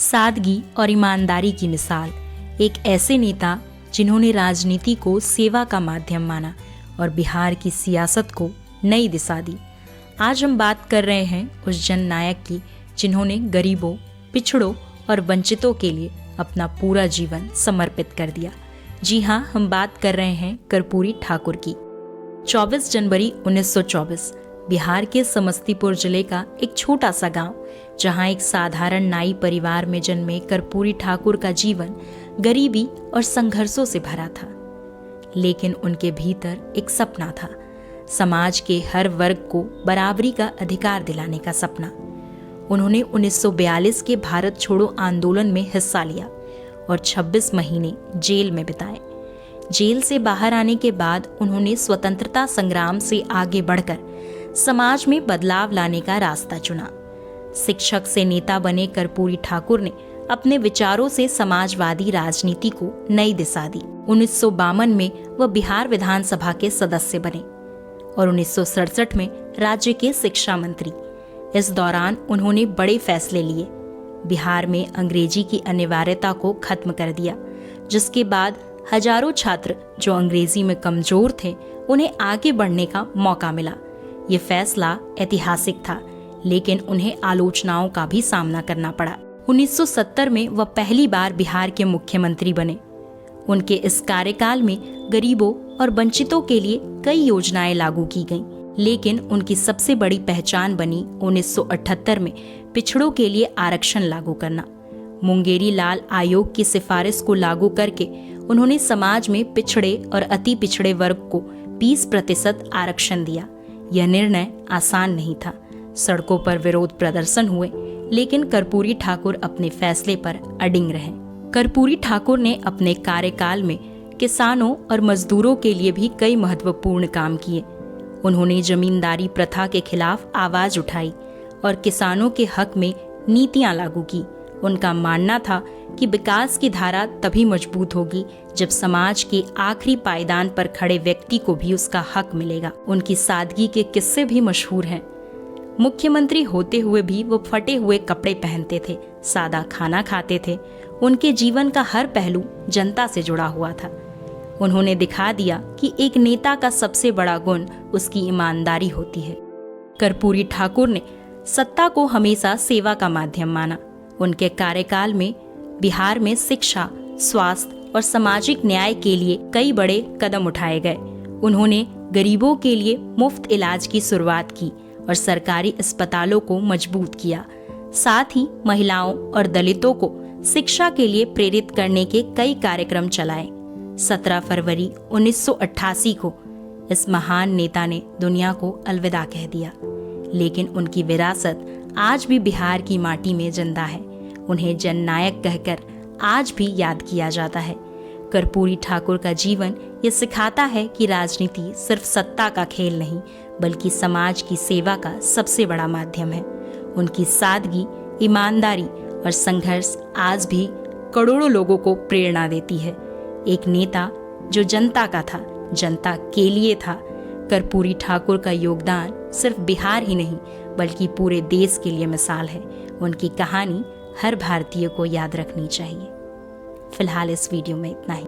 सादगी और ईमानदारी की मिसाल, एक ऐसे नेता जिन्होंने राजनीति को सेवा का माध्यम माना और बिहार की सियासत को नई दिशा दी। आज हम बात कर रहे हैं उस जननायक की जिन्होंने गरीबों, पिछड़ों और वंचितों के लिए अपना पूरा जीवन समर्पित कर दिया। जी हाँ, हम बात कर रहे हैं कर्पूरी ठाकुर की। 24 जनवरी 1924 बिहार के समस्तीपुर जिले का एक छोटा सा गांव, जहां एक साधारण नाई परिवार में जन्मे कर्पूरी ठाकुर का जीवन गरीबी और संघर्षों से भरा था। लेकिन उनके भीतर एक सपना था, समाज के हर वर्ग को बराबरी का अधिकार दिलाने का सपना। उन्होंने 1942 के भारत छोड़ो आंदोलन में हिस्सा लिया और 26 महीने जेल में बिताए। जेल से बाहर आने के बाद उन्होंने स्वतंत्रता संग्राम से आगे बढ़कर समाज में बदलाव लाने का रास्ता चुना। शिक्षक से नेता बने कर्पूरी ठाकुर ने अपने विचारों से समाजवादी राजनीति को नई दिशा दी। 1952 में वह बिहार विधानसभा के सदस्य बने और 1967 में राज्य के शिक्षा मंत्री। इस दौरान उन्होंने बड़े फैसले लिए। बिहार में अंग्रेजी की अनिवार्यता को खत्म कर दिया, जिसके बाद हजारों छात्र जो अंग्रेजी में कमजोर थे उन्हें आगे बढ़ने का मौका मिला। ये फैसला ऐतिहासिक था, लेकिन उन्हें आलोचनाओं का भी सामना करना पड़ा। 1970 में वह पहली बार बिहार के मुख्यमंत्री बने। उनके इस कार्यकाल में गरीबों और वंचितों के लिए कई योजनाएं लागू की गईं, लेकिन उनकी सबसे बड़ी पहचान बनी 1978 में पिछड़ों के लिए आरक्षण लागू करना। मुंगेरी लाल आयोग की सिफारिश को लागू करके उन्होंने समाज में पिछड़े और अति पिछड़े वर्ग को 20% आरक्षण दिया। यह निर्णय आसान नहीं था। सड़कों पर विरोध प्रदर्शन हुए, लेकिन कर्पूरी ठाकुर अपने फैसले पर अडिग रहे। कर्पूरी ठाकुर ने अपने कार्यकाल में किसानों और मजदूरों के लिए भी कई महत्वपूर्ण काम किए। उन्होंने जमींदारी प्रथा के खिलाफ आवाज उठाई और किसानों के हक में नीतियां लागू की। उनका मानना था कि विकास की धारा तभी मजबूत होगी जब समाज के आखिरी पायदान पर खड़े व्यक्ति को भी उसका हक मिलेगा। उनकी सादगी के किस्से भी मशहूर हैं। मुख्यमंत्री होते हुए भी वो फटे हुए कपड़े पहनते थे, सादा खाना खाते थे। उनके जीवन का हर पहलू जनता से जुड़ा हुआ था। उन्होंने दिखा दिया कि एक नेता का सबसे बड़ा गुण उसकी ईमानदारी होती है। कर्पूरी ठाकुर ने सत्ता को हमेशा सेवा का माध्यम माना। उनके कार्यकाल में बिहार में शिक्षा, स्वास्थ्य और सामाजिक न्याय के लिए कई बड़े कदम उठाए गए। उन्होंने गरीबों के लिए मुफ्त इलाज की शुरुआत की और सरकारी अस्पतालों को मजबूत किया। साथ ही महिलाओं और दलितों को शिक्षा के लिए प्रेरित करने के कई कार्यक्रम चलाए। 17 फरवरी 1988 को इस महान नेता ने दुनिया को अलविदा कह दिया, लेकिन उनकी विरासत आज भी बिहार की माटी में जिंदा है। उन्हें जननायक कहकर आज भी याद किया जाता है। कर्पूरी ठाकुर का जीवन ये सिखाता है कि राजनीति सिर्फ सत्ता का खेल नहीं, बल्कि समाज की सेवा का सबसे बड़ा माध्यम है। उनकी सादगी, ईमानदारी और संघर्ष आज भी करोड़ों लोगों को प्रेरणा देती है। एक नेता जो जनता का था, जनता के लिए था। कर्पूरी ठाकुर का योगदान सिर्फ बिहार ही नहीं, बल्कि पूरे देश के लिए मिसाल है। उनकी कहानी हर भारतीय को याद रखनी चाहिए। फिलहाल इस वीडियो में इतना ही।